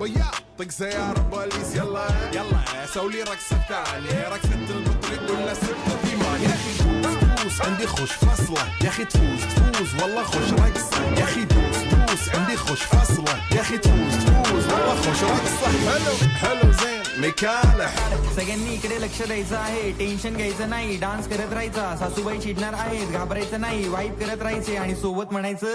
ويا طق سيارة بوليس يلا يلا سوي لي رقصة ثانية رقصة المطرب ولا سبت إيمان يا أخي فوز عندي خوش فصلة يا أخي تفوز والله خوش رقصة يا أخي دوس عندي خوش فصلة يا أخي تفوز والله خوش رقصة حلو زين मिकाला सगळ्यांनी इकडे लक्ष द्यायचं आहे टेन्शन घ्यायचं नाही डान्स करत राहायचा सासूबाई चिडणार आहेत घाबरायचं नाही वाईप करत राहायचे आणि सोबत म्हणायचं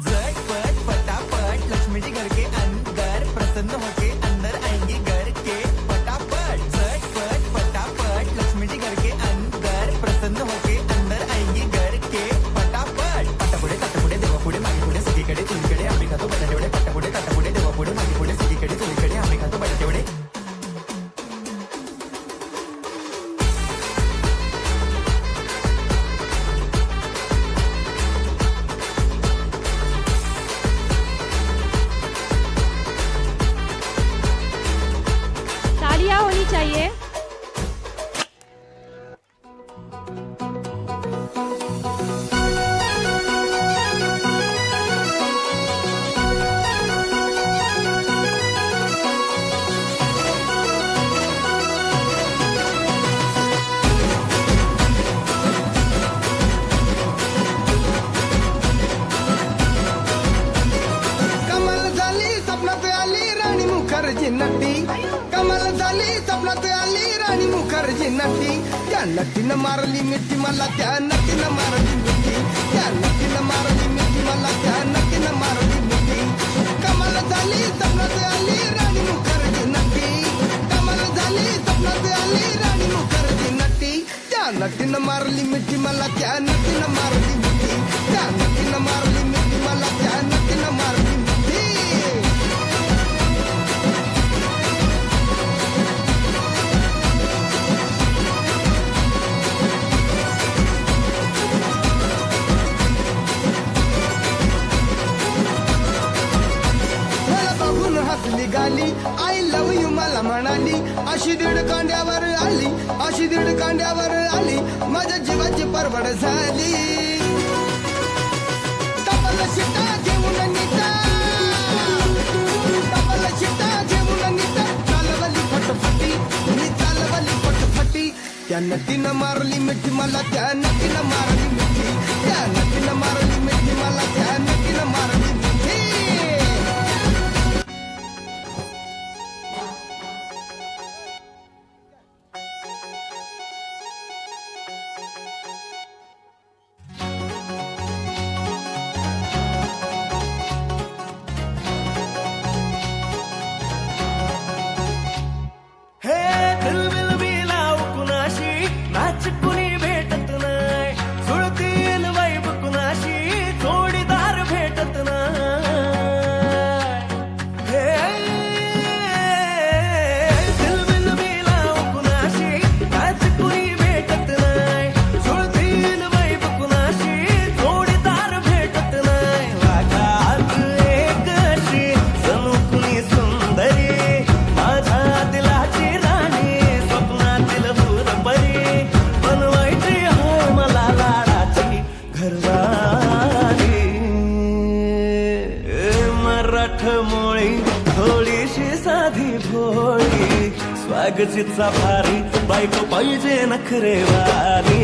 झटपट पटापट लक्ष्मीजी घर के अंदर प्रसन्न होके अंदर आएंगी घर के पटापट झटपट पटापट लक्ष्मीजी घर के अंदर प्रसन्न होके अंदर आएंगी घर के पटापट पटापुढे ताटापुढे देवापुढे मागे पुढे सगळीकडे चुलीकडे आम्ही खातो बटाटेवडे पटापुढे ताटापुढे देवापुढे मागे पुढे सगळीकडे चुलीकडे आम्ही खातो बटाटेवडे तालियां होनी चाहिए। कमाल झाली स्वप्नात आली राणी मुखर्जी नटी कमाल झाली स्वप्नात आली राणी मुखर्जी नटी त्या नटीनं मारली मिठी मला त्या नटीनं मारली मिठी त्या नटीनं मारली मिठी मला त्या नटीनं मारली मिठी कमाल झाली स्वप्नात आली राणी मुखर्जी नटी कमाल झाली स्वप्नात आली राणी मुखर्जी नटी त्या नटीनं मारली मिठी मला त्या नटीनं मारली मिठी त्या नटीनं मारली मिठी मला त्या नटीनं मारली मिठी मला बघून हसली गाली आय लव यू मला म्हणाली अशी दीड कांड्यावर आली अशी दीड कांड्यावर आली माझ्या जीवाची परवड झाली डबल शिटा घेऊन नीता डबल शिटा घेऊन नीता चालवली फटफटी मी चालवली फटफटी त्या नटीनं मारली मिठी मला त्या नटीनं मारली मिठी त्या नटीनं मारली मिठी मला त्या नटीनं मारली मिठी हे दिलबिल बिलाव कुणाशी नाच कुणी भेटत नाही सुळतील वाईब कुणाशी जोडीदार भेटत नाही हे दिलबिल बिलाव कुणाशी नाच कुणी भेटत नाही सुळतील वाईब कुणाशी जोडीदार भेटत नाही वागात एक अशी जणू कुणी सुंदरी माझ्या दिलाची राणी स्वप्नातील भूरपरी बनवायची हाय मला लाडाची घरवाली मराठमोळी थोडीशी साधी भोळी स्वागतीचा भारी बायको पाहिजे नखरेवाली